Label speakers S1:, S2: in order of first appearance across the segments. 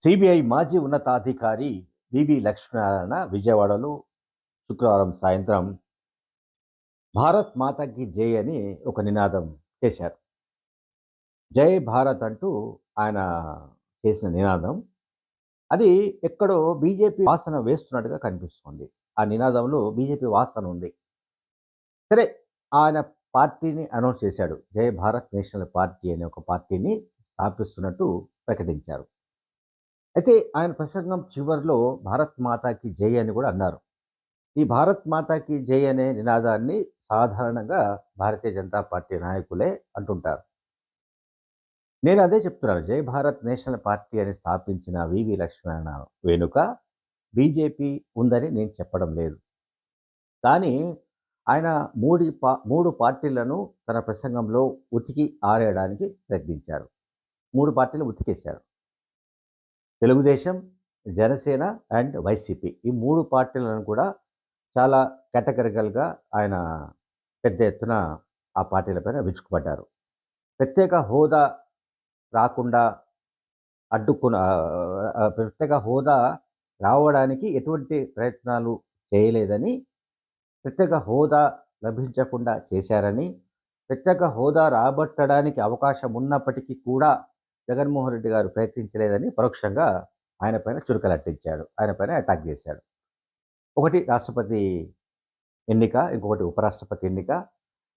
S1: CBI మాజీ ఉన్నతాధికారి వివి లక్ష్మీనారాయణ విజయవాడలో శుక్రవారం సాయంత్రం భారత్ మాతాకి జై అని ఒక నినాదం చేశారు. జై భారత్ అంటూ ఆయన చేసిన నినాదం అది ఎక్కడో బీజేపీ వాసన వేస్తున్నట్టుగా కనిపిస్తుంది. ఆ నినాదంలో బీజేపీ వాసన ఉంది. సరే, ఆయన పార్టీని అనౌన్స్ చేశాడు. జై భారత్ నేషనల్ పార్టీ అనే ఒక పార్టీని స్థాపిస్తున్నట్టు ప్రకటించారు. అయితే ఆయన ప్రసంగం చివరిలో భారత్ మాతాకి జై అని కూడా అన్నారు. ఈ భారత్ మాతాకి జై అనే నినాదాన్ని సాధారణంగా భారతీయ జనతా పార్టీ నాయకులే అంటుంటారు. నేను అదే చెప్తున్నాను. జై భారత్ నేషనల్ పార్టీ అని స్థాపించిన వివి లక్ష్మణ వెనుక బీజేపీ ఉందని నేను చెప్పడం లేదు. కానీ ఆయన మూడు పార్టీలను తన ప్రసంగంలో ఉతికి ఆరేయడానికి ప్రయత్నించారు. 3 పార్టీలు ఉతికేశారు. Telugu Desam, Janasena and YCP. ఈ 3 పార్టీలను కూడా చాలా కేటగరికల్‌గా ఆయన పెద్ద ఎత్తున ఆ పార్టీలపైన విరుచుకుపడ్డారు. ప్రత్యేక హోదా రాకుండా ప్రత్యేక హోదా రావడానికి ఎటువంటి ప్రయత్నాలు చేయలేదని, ప్రత్యేక హోదా లభించకుండా చేశారని, ప్రత్యేక హోదా రాబట్టడానికి అవకాశం ఉన్నప్పటికీ కూడా జగన్మోహన్ రెడ్డి గారు ప్రయత్నించలేదని పరోక్షంగా ఆయన పైన చురకలంటించాడు. ఆయన పైన అటాక్ చేశాడు. ఒకటి రాష్ట్రపతి ఎన్నిక, ఇంకొకటి ఉపరాష్ట్రపతి ఎన్నిక.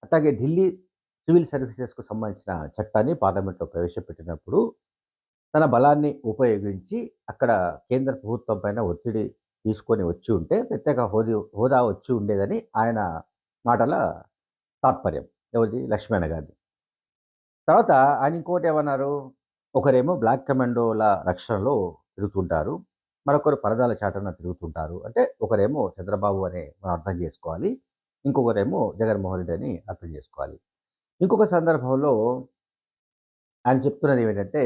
S1: అట్లాగే ఢిల్లీ సివిల్ సర్వీసెస్‌కు సంబంధించిన చట్టాన్ని పార్లమెంట్‌లో ప్రవేశపెట్టినప్పుడు తన బలాన్ని ఉపయోగించి అక్కడ కేంద్ర ప్రభుత్వం పైన ఒత్తిడి తీసుకొని వచ్చి ఉంటే ప్రత్యేక హోదా వచ్చి ఉండేదని ఆయన మాటల తాత్పర్యం. ఎవరిది? లక్ష్మణ గారిది. తర్వాత ఆయన ఇంకోటేమన్నారు, ఒకరేమో బ్లాక్ కమాండోల రక్షణలో తిరుగుతుంటారు. మరొకరు పరదాల చాటున తిరుగుతుంటారు. అంటే ఒకరేమో చంద్రబాబు అని మనం అర్థం చేసుకోవాలి. ఇంకొకరేమో జగన్మోహన్ రెడ్డి అని అర్థం చేసుకోవాలి. ఇంకొక సందర్భంలో ఆయన చెప్తున్నది ఏమిటంటే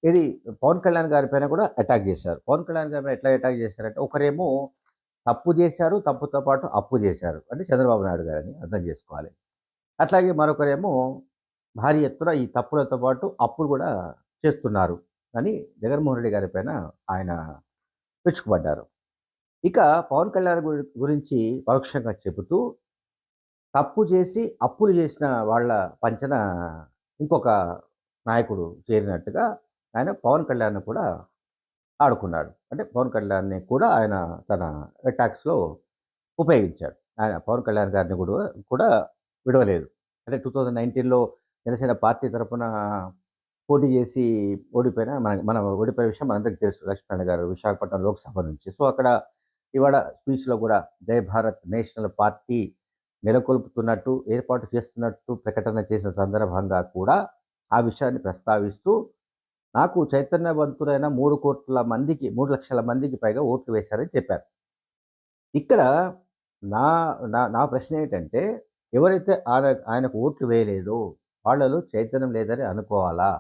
S1: ఇది పవన్ కళ్యాణ్ గారి పైన కూడా అటాక్ చేశారు. పవన్ కళ్యాణ్ గారి పైన ఎట్లా అటాక్ చేశారంటే ఒకరేమో తప్పు చేశారు, తప్పుతో పాటు అప్పు చేశారు. అంటే చంద్రబాబు నాయుడు గారని అర్థం చేసుకోవాలి. అట్లాగే మరొకరేమో భారీ ఎత్తున ఈ తప్పులతో పాటు అప్పులు కూడా చేస్తున్నారు అని జగన్మోహన్ రెడ్డి గారి పైన ఆయన విరుచుకుపడ్డారు. ఇక పవన్ కళ్యాణ్ గురించి పరోక్షంగా చెబుతూ తప్పు చేసి అప్పులు చేసిన వాళ్ళ పంచన ఇంకొక నాయకుడు చేరినట్టుగా ఆయన పవన్ కళ్యాణ్‌ని కూడా ఆడుకున్నాడు. అంటే పవన్ కళ్యాణ్‌ని కూడా ఆయన తన అటాక్స్‌లో ఉపయోగించాడు. ఆయన పవన్ కళ్యాణ్ గారిని కూడా విడవలేదు. అంటే 2019లో జనసేన పార్టీ తరపున పోటీ చేసి ఓడిపోయిన మన ఓడిపోయిన విషయం మనందరికీ తెలుసు. లక్ష్మీనారాయణ గారు విశాఖపట్నం లోక్సభ నుంచి. సో, అక్కడ ఇవాళ స్పీచ్‌లో కూడా జై భారత్ నేషనల్ పార్టీ నెలకొల్పుతున్నట్టు, ఏర్పాటు చేస్తున్నట్టు ప్రకటన చేసిన సందర్భంగా కూడా ఆ విషయాన్ని ప్రస్తావిస్తూ, నాకు చైతన్యవంతులైన 3,00,000 మందికి పైగా ఓట్లు వేశారని చెప్పారు. ఇక్కడ నా నా నా ప్రశ్న ఏంటంటే, ఎవరైతే ఆయనకు ఓట్లు వేయలేదో వాళ్ళలో చైతన్యం లేదని అనుకోవాలా?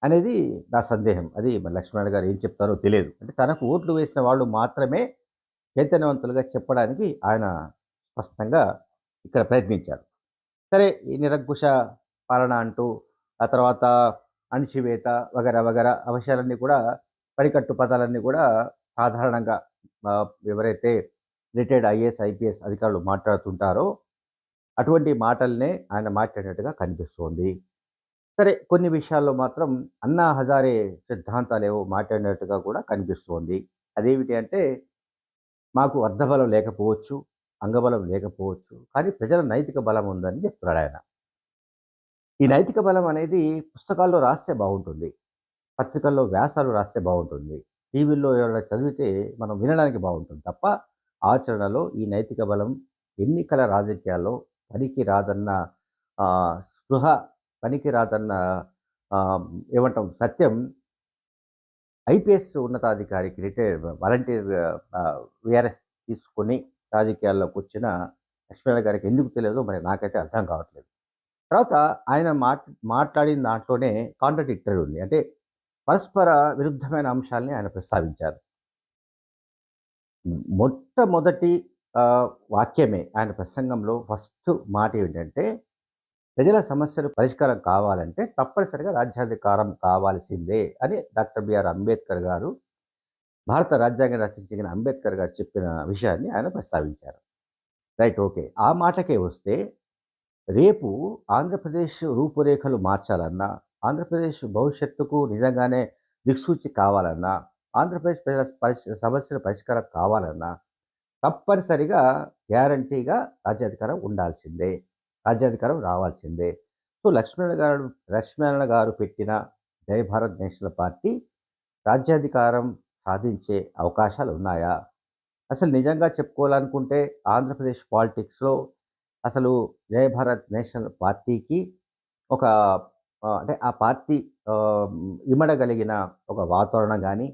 S1: అనేది నా సందేహం. అది మరి లక్ష్మణ్ గారు ఏం చెప్తారో తెలియదు. అంటే తనకు ఓట్లు వేసిన వాళ్ళు మాత్రమే చైతన్యవంతులుగా చెప్పడానికి ఆయన స్పష్టంగా ఇక్కడ ప్రయత్నించారు. సరే, ఈ నిరంకుశ పాలన అంటూ, ఆ తర్వాత అణిచివేత వగైరా విషయాలన్నీ కూడా పడికట్టు పదాలన్నీ కూడా సాధారణంగా ఎవరైతే రిటైర్డ్ ఐఏఎస్, ఐపీఎస్ అధికారులు మాట్లాడుతుంటారో అటువంటి మాటలనే ఆయన మాట్లాడినట్టుగా కనిపిస్తోంది. సరే, కొన్ని విషయాల్లో మాత్రం అన్నా హజారే సిద్ధాంతాలేవో మాట్లాడినట్టుగా కూడా కనిపిస్తోంది. అదేమిటి అంటే, మాకు అర్థబలం లేకపోవచ్చు, అంగబలం లేకపోవచ్చు, కానీ ప్రజల నైతిక బలం ఉందని చెప్తున్నాడాయన. ఈ నైతిక బలం అనేది పుస్తకాల్లో రాస్తే బాగుంటుంది. పత్రికల్లో వ్యాసాలు రాస్తే బాగుంటుంది. టీవీల్లో ఎవరైనా చదివితే మనం వినడానికి బాగుంటుంది తప్ప, ఆచరణలో ఈ నైతిక బలం ఎన్నికల రాజకీయాల్లో పనికి రాదన్న స్పృహ, పనికి రాదన్న ఏమంటాం సత్యం ఐపీఎస్ ఉన్నతాధికారికి వాలంటీర్ వీఆర్ఎస్ తీసుకొని రాజకీయాల్లోకొచ్చిన లక్ష్మీనారాయణ గారికి ఎందుకు తెలియదో మరి నాకైతే అర్థం కావట్లేదు. తర్వాత ఆయన మాట్లాడిన దాంట్లోనే కాంట్రడిక్టరీ ఉంది. అంటే పరస్పర విరుద్ధమైన అంశాల్ని ఆయన ప్రస్తావించారు. మొట్టమొదటి వాక్యమే ఆయన ప్రసంగంలో ఫస్ట్ మాట ఏంటంటే, ప్రజల సమస్యలు పరిష్కారం కావాలంటే తప్పనిసరిగా రాజ్యాధికారం కావాల్సిందే అని డాక్టర్ బిఆర్ అంబేద్కర్ గారు, భారత రాజ్యాంగం రచించిన అంబేద్కర్ గారు చెప్పిన విషయాన్ని ఆయన ప్రస్తావించారు. రైట్. ఓకే. ఆ మాటకే వస్తే రేపు ఆంధ్రప్రదేశ్ రూపురేఖలు మార్చాలన్నా, ఆంధ్రప్రదేశ్ భవిష్యత్తుకు నిజంగానే దిక్సూచి కావాలన్నా, ఆంధ్రప్రదేశ్ ప్రజల సమస్యల పరిష్కారం కావాలన్నా తప్పనిసరిగా గ్యారంటీగా రాజ్యాధికారం ఉండాల్సిందే. రాజ్యాధికారం రావాల్సిందే. సో, లక్ష్మీనారాయణ గారు పెట్టిన జై భారత్ నేషనల్ పార్టీ రాజ్యాధికారం సాధించే అవకాశాలున్నాయా? అసలు నిజంగా చెప్పుకోవాలనుకుంటే ఆంధ్రప్రదేశ్ పాలిటిక్స్‌లో అసలు జై భారత్ నేషనల్ పార్టీకి ఒక అంటే ఆ పార్టీ ఇమడగలిగిన ఒక వాతావరణం గానీ,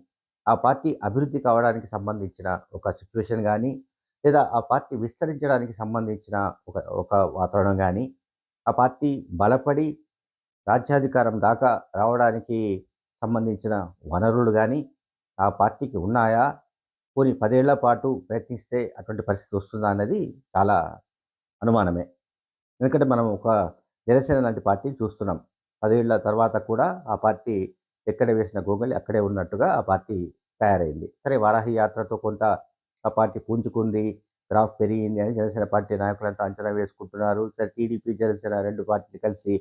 S1: ఆ పార్టీ అభివృద్ధి కావడానికి సంబంధించిన ఒక సిట్యుయేషన్ గానీ, లేదా ఆ పార్టీ విస్తరించడానికి సంబంధించిన ఒక ఒక వాతావరణం గానీ, ఆ పార్టీ బలపడి రాజ్యాధికారం దాకా రావడానికి సంబంధించిన వనరులు గానీ, ఆ పార్టీకి ఉన్నాయా? పోనీ 10 ఏళ్ల పాటు ప్రయత్నిస్తే అటువంటి పరిస్థితి వస్తుందా అన్నది చాలా అనుమానమే. ఎందుకంటే మనం ఒక జనసేన లాంటి పార్టీని చూస్తున్నాం. 10 ఏళ్ల తర్వాత కూడా ఆ పార్టీ ఎక్కడ వేసిన గొంగళి అక్కడే ఉన్నట్టుగా ఆ పార్టీ తయారైంది. సరే, వారాహి యాత్రతో కొంత ఆ పార్టీ పుంజుకుంది, గ్రాఫ్ పెరిగింది అని జనసేన పార్టీ నాయకులంతా అంచనా వేసుకుంటున్నారు. సరే, టీడీపీ, జనసేన 2 పార్టీలు కలిసి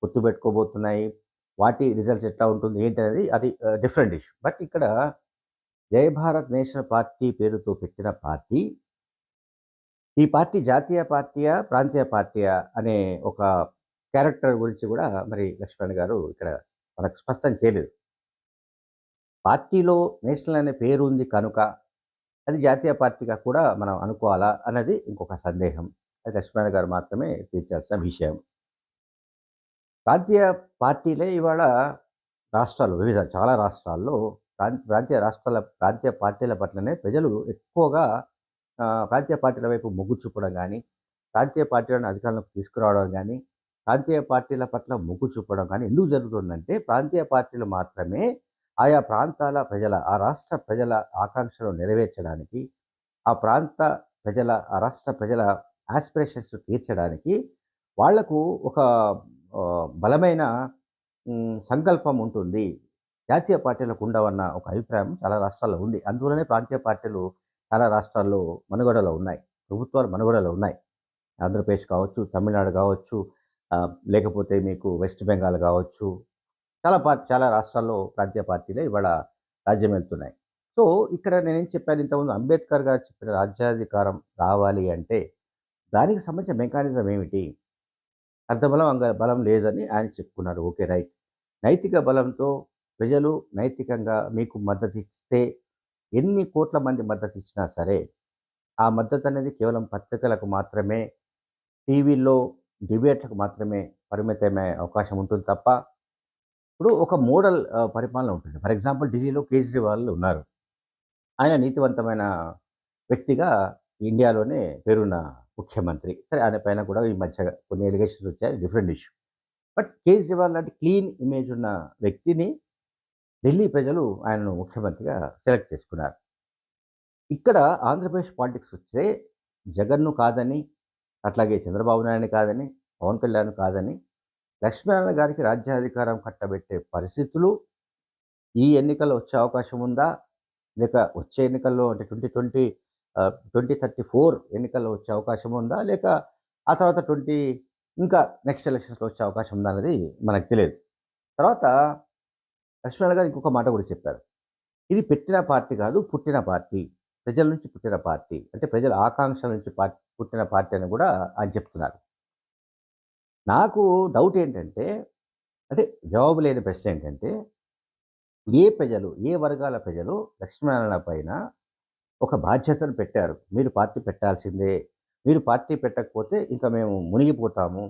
S1: పొత్తు పెట్టుకోబోతున్నాయి. వాటి రిజల్ట్స్ ఎట్లా ఉంటుంది ఏంటనేది అది డిఫరెంట్ ఇష్యూ. బట్ ఇక్కడ జై భారత్ నేషనల్ పార్టీ పేరుతో పెట్టిన పార్టీ, ఈ పార్టీ జాతీయ పార్టీయా? ప్రాంతీయ పార్టీయా? అనే ఒక క్యారెక్టర్ గురించి గూడా మరి లక్ష్మణ్ గారు ఇక్కడ మనకు స్పష్టం చేయలేదు. పార్టీలో నేషనల్ అనే పేరుంది కనుక, అది జాతీయ పార్టీగా కూడా మనం అనుకోవాలా అన్నది ఇంకొక సందేహం. అది లక్ష్మణ్ గారు మాత్రమే తీర్చాల్సిన విషయం. ప్రాంతీయ పార్టీలే ఇవాళ చాలా రాష్ట్రాల్లో ప్రాంతీయ పార్టీల పట్లనే ప్రజలు ఎక్కువగా ప్రాంతీయ పార్టీల వైపు మొగ్గు చూపడం గానీ, ప్రాంతీయ పార్టీలను అధికారంలోకి తీసుకురావడం గానీ, ప్రాంతీయ పార్టీల పట్ల మొగ్గు చూపడం గానీ ఎందుకు జరుగుతుందంటే, ప్రాంతీయ పార్టీలు మాత్రమే ఆయా ప్రాంతాల ప్రజల, ఆ రాష్ట్ర ప్రజల ఆకాంక్షలు నెరవేర్చడానికి, ఆ రాష్ట్ర ప్రజల యాస్పిరేషన్స్ తీర్చడానికి వాళ్లకు ఒక బలమైన సంకల్పం ఉంటుంది. జాతీయ పార్టీలకు ఉండవన్న ఒక అభిప్రాయం చాలా రాష్ట్రాల్లో ఉంది. అందువల్లనే ప్రాంతీయ పార్టీలు చాలా రాష్ట్రాల్లో మనుగడలో ఉన్నాయి. ప్రభుత్వాలు మనుగడలో ఉన్నాయి. ఆంధ్రప్రదేశ్ కావచ్చు, తమిళనాడు కావచ్చు, లేకపోతే మీకు వెస్ట్ బెంగాల్ కావచ్చు, చాలా రాష్ట్రాల్లో ప్రాంతీయ పార్టీలే ఇవాళ రాజ్యం వెళ్తున్నాయి. సో, ఇక్కడ నేనేం చెప్పాను ఇంతకుముందు, అంబేద్కర్ గారు చెప్పిన రాజ్యాధికారం రావాలి అంటే దానికి సంబంధించిన మెకానిజం ఏమిటి? అర్ధబలం, అంగబలం లేదని ఆయన చెప్పుకున్నారు. Okay, right. నైతిక బలంతో ప్రజలు నైతికంగా మీకు మద్దతిస్తే, ఎన్ని కోట్ల మంది మద్దతిచ్చినా సరే, ఆ మద్దతనేది కేవలం పత్రికలకు మాత్రమే, టీవీల్లో డిబేట్లకు మాత్రమే పరిమితమయ్యే అవకాశం ఉంటుంది తప్ప, ఇప్పుడు ఒక మోడల్ పరిపాలన ఉంటుంది. ఫర్ ఎగ్జాంపుల్ ఢిల్లీలో కేజ్రీవాల్ ఉన్నారు. ఆయన నీతివంతమైన వ్యక్తిగా ఇండియాలోనే పేరున్న ముఖ్యమంత్రి. సరే, ఆయన పైన కూడా ఈ మధ్య కొన్ని ఎలిగేషన్స్ వచ్చాయి, డిఫరెంట్ ఇష్యూ. బట్ కేజ్రీవాల్ లాంటి క్లీన్ ఇమేజ్ ఉన్న వ్యక్తిని ఢిల్లీ ప్రజలు ఆయనను ముఖ్యమంత్రిగా సెలెక్ట్ చేసుకున్నారు. ఇక్కడ ఆంధ్రప్రదేశ్ పాలిటిక్స్ వస్తే జగన్‌ను కాదని, అట్లాగే చంద్రబాబు నాయుడుని కాదని, పవన్ కళ్యాణ్ కాదని, లక్ష్మీనారాయణ గారికి రాజ్యాధికారం కట్టబెట్టే పరిస్థితులు ఈ ఎన్నికల్లో వచ్చే అవకాశం ఉందా? లేక వచ్చే ఎన్నికల్లో అంటే 2034 ఎన్నికల్లో వచ్చే అవకాశం ఉందా? లేక ఆ తర్వాత ఇంకా నెక్స్ట్ ఎలక్షన్స్‌లో వచ్చే అవకాశం ఉందా అనేది మనకు తెలియదు. తర్వాత లక్ష్మీనారాయణ గారు ఇంకొక మాట కూడా చెప్పారు. ఇది పెట్టిన పార్టీ కాదు, పుట్టిన పార్టీ. ప్రజల నుంచి పుట్టిన పార్టీ. అంటే ప్రజల ఆకాంక్షల నుంచి పుట్టిన పార్టీ అని కూడా ఆయన చెప్తున్నారు. నాకు డౌట్ ఏంటంటే, అంటే జవాబు లేని ప్రశ్న ఏంటంటే, ఏ వర్గాల ప్రజలు లక్ష్మీనారాయణ పైన ఒక బాధ్యతను పెట్టారు. మీరు పార్టీ పెట్టాల్సిందే. మీరు పార్టీ పెట్టకపోతే ఇంకా మేము మునిగిపోతాము.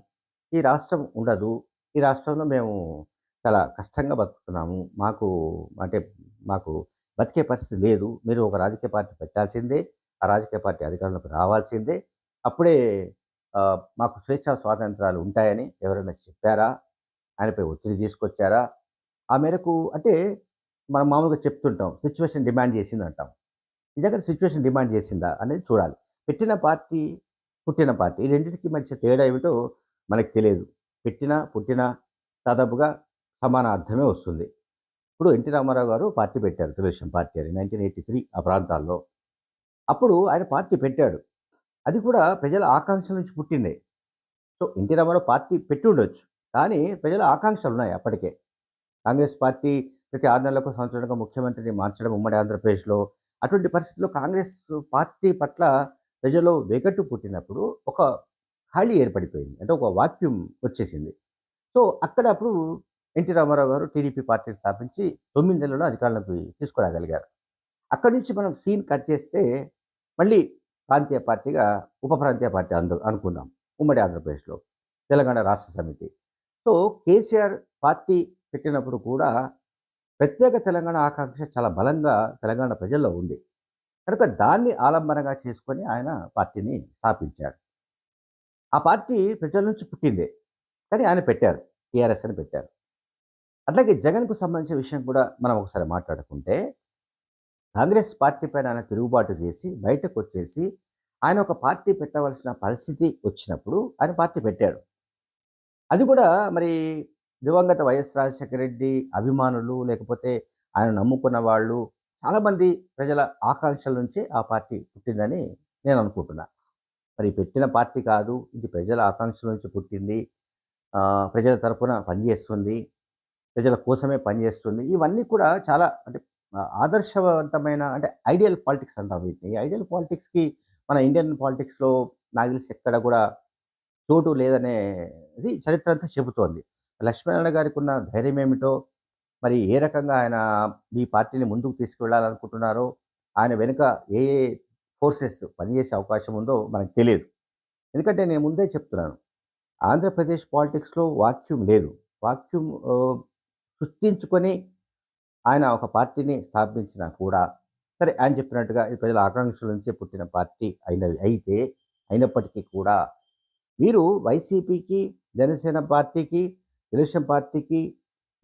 S1: ఈ రాష్ట్రం ఉండదు. ఈ రాష్ట్రంలో మేము చాలా కష్టంగా బతుకుతున్నాము. మాకు బతికే పరిస్థితి లేదు. మీరు ఒక రాజకీయ పార్టీ పెట్టాల్సిందే. ఆ రాజకీయ పార్టీ అధికారంలోకి రావాల్సిందే. అప్పుడే మాకు స్వేచ్ఛా స్వాతంత్రాలు ఉంటాయని ఎవరైనా చెప్పారా? ఆయనపై ఒత్తిడి తీసుకొచ్చారా? ఆ మేరకు అంటే మనం మామూలుగా చెప్తుంటాం, సిట్యుయేషన్ డిమాండ్ చేసిందంటాం. నిజంగా సిట్యుయేషన్ డిమాండ్ చేసిందా అనేది చూడాలి. పెట్టిన పార్టీ, పుట్టిన పార్టీ ఈ రెండిటికి మధ్య తేడా ఏమిటో మనకు తెలియదు. పెట్టినా, పుట్టినా దాదాపుగా సమాన అర్థమే వస్తుంది. ఇప్పుడు ఎన్టీ రామారావు గారు పార్టీ పెట్టారు. తెలుగుదేశం పార్టీ అని 1983 ఆ ప్రాంతాల్లో. అప్పుడు ఆయన పార్టీ పెట్టాడు. అది కూడా ప్రజల ఆకాంక్షల నుంచి పుట్టిందే. సో, ఎన్టీ రామారావు పార్టీ పెట్టుండొచ్చు. కానీ ప్రజల ఆకాంక్షలున్నాయి అప్పటికే. కాంగ్రెస్ పార్టీ ప్రతి 6 నెలలకు, సంవత్సరానికో ముఖ్యమంత్రిని మార్చడం ఉమ్మడి ఆంధ్రప్రదేశ్‌లో. అటువంటి పరిస్థితిలో కాంగ్రెస్ పార్టీ పట్ల ప్రజల్లో వెగటు పుట్టినప్పుడు ఒక ఖాళీ ఏర్పడిపోయింది. అంటే ఒక వాక్యూమ్ వచ్చేసింది. సో, అక్కడ అప్పుడు ఎన్టీ రామారావు గారు టీడీపీ పార్టీని స్థాపించి 9 నెలల్లో అధికారంలోకి తీసుకురాగలిగారు. అక్కడి నుంచి మనం సీన్ కట్ చేస్తే మళ్ళీ ప్రాంతీయ పార్టీగా ఉప ప్రాంతీయ పార్టీ అనుకుందాం. ఉమ్మడి ఆంధ్రప్రదేశ్‌లో. తెలంగాణ రాష్ట్ర సమితి. సో, కేసీఆర్ పార్టీ పెట్టినప్పుడు కూడా ప్రత్యేక తెలంగాణ ఆకాంక్ష చాలా బలంగా తెలంగాణ ప్రజల్లో ఉంది. కనుక దాన్ని ఆలంబనగా చేసుకొని ఆయన పార్టీని స్థాపించారు. ఆ పార్టీ ప్రజల నుంచి పుట్టిందే. కానీ ఆయన పెట్టారు. టీఆర్ఎస్ అని పెట్టారు. అట్లాగే జగన్‌కు సంబంధించిన విషయం కూడా మనం ఒకసారి మాట్లాడుకుంటే, కాంగ్రెస్ పార్టీ పైన ఆయన తిరుగుబాటు చేసి బయటకొచ్చేసి, ఆయన ఒక పార్టీ పెట్టవలసిన పరిస్థితి వచ్చినప్పుడు ఆయన పార్టీ పెట్టాడు. అది కూడా మరి దివంగత వైఎస్ రాజశేఖర రెడ్డి అభిమానులు లేకపోతే ఆయన నమ్ముకున్న వాళ్ళు చాలామంది ప్రజల ఆకాంక్షల నుంచే ఆ పార్టీ పుట్టిందని నేను అనుకుంటున్నా. మరి పెట్టిన పార్టీ కాదు. ఇది ప్రజల ఆకాంక్షల నుంచి పుట్టింది. ప్రజల తరపున పనిచేస్తుంది. ప్రజల కోసమే పనిచేస్తుంది. ఇవన్నీ కూడా చాలా అంటే ఆదర్శవంతమైన అంటే ఐడియల్ పాలిటిక్స్ అంటాం వీటిని. ఐడియల్ పాలిటిక్స్‌కి మన ఇండియన్ పాలిటిక్స్‌లో నాకు తెలిసి ఎక్కడ కూడా చోటు లేదనేది చరిత్ర అంతా చెబుతోంది. లక్ష్మీనారాయణ గారికున్న ధైర్యం ఏమిటో, మరి ఏ రకంగా ఆయన ఈ పార్టీని ముందుకు తీసుకువెళ్ళాలనుకుంటున్నారో, ఆయన వెనుక ఏ ఏ ఫోర్సెస్ పనిచేసే అవకాశం ఉందో మనకు తెలీదు. ఎందుకంటే నేను ముందే చెప్తున్నాను. ఆంధ్రప్రదేశ్ పాలిటిక్స్‌లో వాక్యూమ్ లేదు. వాక్యూమ్ సృష్టించుకొని ఆయన ఒక పార్టీని స్థాపించినా కూడా, సరే ఆయన చెప్పినట్టుగా ఇది ప్రజల ఆకాంక్షల నుంచే పుట్టిన పార్టీ అయినప్పటికీ కూడా వీరు వైసీపీకి, జనసేన పార్టీకి, తెలుగుదేశం పార్టీకి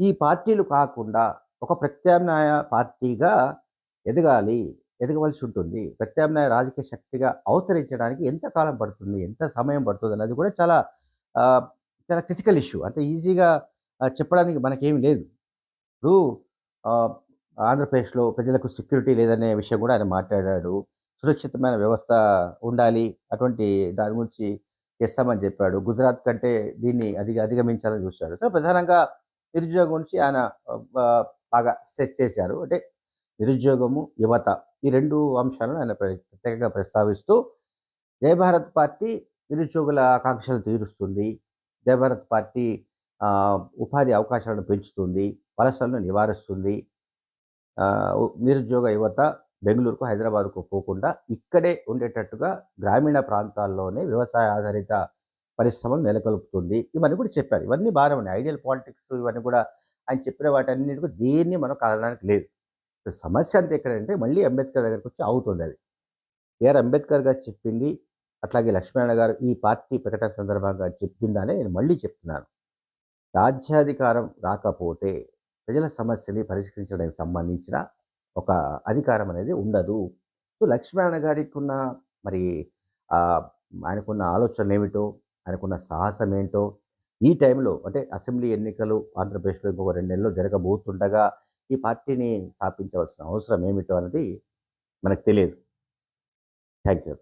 S1: ఈ పార్టీలు కాకుండా ఒక ప్రత్యామ్నాయ పార్టీగా ఎదగాలి. ఎదగవలసి ఉంటుంది. ప్రత్యామ్నాయ రాజకీయ శక్తిగా అవతరించడానికి ఎంత కాలం పడుతుంది? ఎంత సమయం పడుతుందన్నది కూడా ఆహ్, చాలా క్రిటికల్ ఇష్యూ. అంత ఈజీగా చెప్పడానికి మనకేమి లేదు. ఇప్పుడు ఆహ్, ఆంధ్రప్రదేశ్‌లో ప్రజలకు సెక్యూరిటీ లేదనే విషయం కూడా ఆయన మాట్లాడాడు. సురక్షితమైన వ్యవస్థ ఉండాలి. అటువంటి దాని గురించి చేస్తామని చెప్పాడు. గుజరాత్ కంటే దీన్ని అధిగమించాలని చూశాడు. సో, ప్రధానంగా నిరుద్యోగం గురించి ఆయన బాగా స్ట్రెస్ చేశారు. అంటే నిరుద్యోగము, యువత ఈ 2 అంశాలను ఆయన ప్రత్యేకంగా ప్రస్తావిస్తూ జయభారత్ పార్టీ నిరుద్యోగుల ఆకాంక్షలు తీరుస్తుంది. జయభారత్ పార్టీ ఉపాధి అవకాశాలను పెంచుతుంది. వలసలను నివారిస్తుంది. నిరుద్యోగ యువత బెంగుళూరుకు, హైదరాబాద్‌కు పోకుండా ఇక్కడే ఉండేటట్టుగా గ్రామీణ ప్రాంతాల్లోనే వ్యవసాయ ఆధారిత పరిశ్రమలు నెలకొల్పుతుంది. ఇవన్నీ కూడా చెప్పారు. ఇవన్నీ బాగానే ఉన్నాయి. ఐడియల్ పాలిటిక్స్ ఇవన్నీ కూడా ఆయన చెప్పిన వాటన్నిటికి దేన్ని మనం కాదనడానికి లేదు. సమస్య అంతా ఎక్కడంటే మళ్ళీ అంబేద్కర్ దగ్గరికొచ్చి ఆగుతుందది. బిఆర్ అంబేద్కర్ గారు చెప్పింది, అట్లాగే లక్ష్మీనారాయణ గారు ఈ పార్టీ ప్రకటన సందర్భంగా చెప్పిందనే నేను మళ్ళీ చెప్తున్నాను. రాజ్యాధికారం రాకపోతే ప్రజల సమస్యని పరిష్కరించడానికి సంబంధించిన ఒక అధికారం అనేది ఉండదు. సో, లక్ష్మీనారాయణ గారికున్న మరి ఆహ్, ఆయనకున్న ఆలోచనలేమిటో, ఆయనకున్న సాహసమేంటో, ఈ టైంలో అంటే అసెంబ్లీ ఎన్నికలు ఆంధ్రప్రదేశ్‌లో ఇంకొక 2 నెలల్లో జరగబోతుండగా ఈ పార్టీని స్థాపించవలసిన అవసరం ఏమిటో అనేది మనకు తెలియదు. Thank you.